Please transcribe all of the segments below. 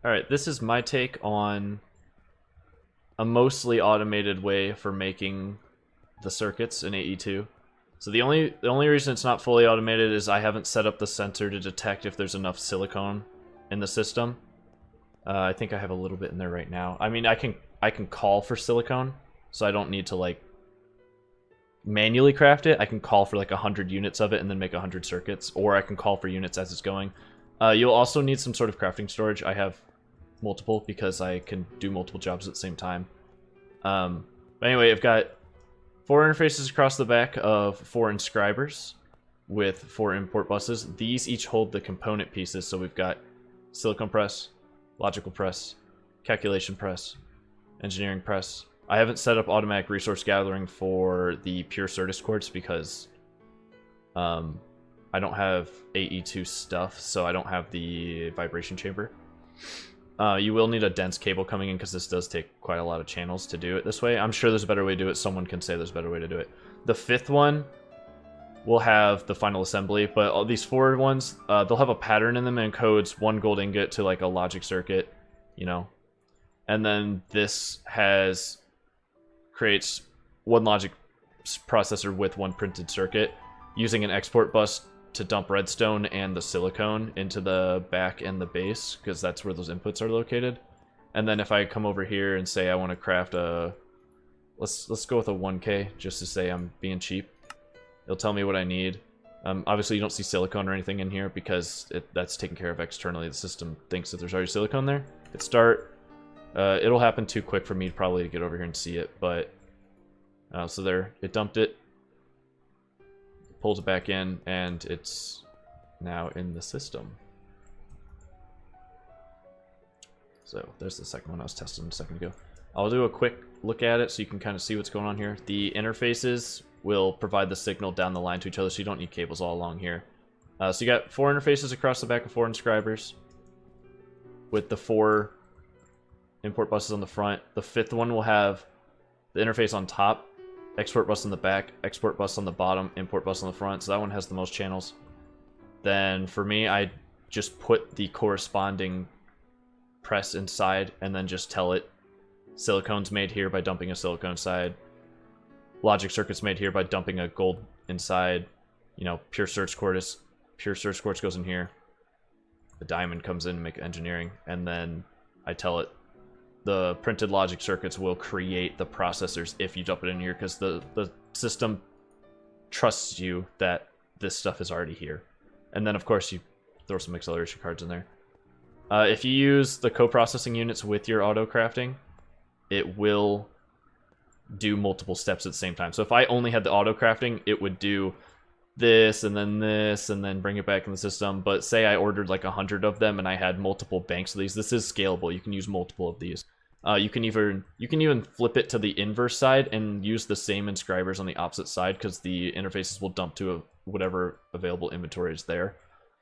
Alright, this is my take on a mostly automated way for making the circuits in AE2. So the only reason it's not fully automated is I haven't set up the sensor to detect if there's enough silicone in the system. I think I have a little bit in there right now. I mean, I can call for silicone, so I don't need to like manually craft it. I can call for like 100 units of it and then make 100 circuits, or I can call for units as it's going. You'll also need some sort of crafting storage. I have multiple because I can do multiple jobs at the same time. But anyway, I've got 4 interfaces across the back of 4 inscribers with 4 import buses. These each hold the component pieces, so we've got silicone press, logical press, calculation press, engineering press. I haven't set up automatic resource gathering for the pure Certus quartz because I don't have AE2 stuff, so I don't have the vibration chamber. You will need a dense cable coming in because this does take quite a lot of channels to do it this way. I'm sure there's a better way to do it. Someone can say there's a better way to do it. The 5th one will have the final assembly, but all these 4 ones, they'll have a pattern in them and encodes 1 gold ingot to like a logic circuit, you know. And then this creates 1 logic processor with 1 printed circuit using an export bus to dump redstone and the silicone into the back and the base, because that's where those inputs are located. And then if I come over here and say I want to craft a... Let's go with a 1K, just to say I'm being cheap. It'll tell me what I need. Obviously you don't see silicone or anything in here because that's taken care of externally. The system thinks that there's already silicone there. Hit start. It'll happen too quick for me probably to get over here and see it, but... so there, it dumped it. Pulls it back in, and it's now in the system. So there's the second one I was testing a second ago. I'll do a quick look at it so you can kind of see what's going on here. The interfaces will provide the signal down the line to each other, so you don't need cables all along here. So you got 4 interfaces across the back of 4 inscribers with the 4 import buses on the front. The 5th one will have the interface on top, export bus on the back, export bus on the bottom, import bus on the front, so that one has the most channels. Then for me, I just put the corresponding press inside and then just tell it silicone's made here by dumping a silicone side, logic circuit's made here by dumping a gold inside, you know, pure Certus quartz goes in here, the diamond comes in to make engineering, and then I tell it the printed logic circuits will create the processors if you dump it in here, because the system trusts you that this stuff is already here. And then, of course, you throw some acceleration cards in there. If you use the co-processing units with your auto-crafting, it will do multiple steps at the same time. So if I only had the auto-crafting, it would do this, and then bring it back in the system. But say I ordered like 100 of them, and I had multiple banks of these. This is scalable. You can use multiple of these. You can even flip it to the inverse side and use the same inscribers on the opposite side, because the interfaces will dump to whatever available inventory is there.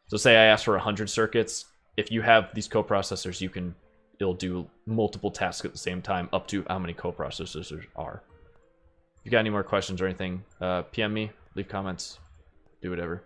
So say I ask for 100 circuits. If you have these coprocessors, it'll do multiple tasks at the same time, up to how many coprocessors there are. If you got any more questions or anything, PM me, leave comments, do whatever.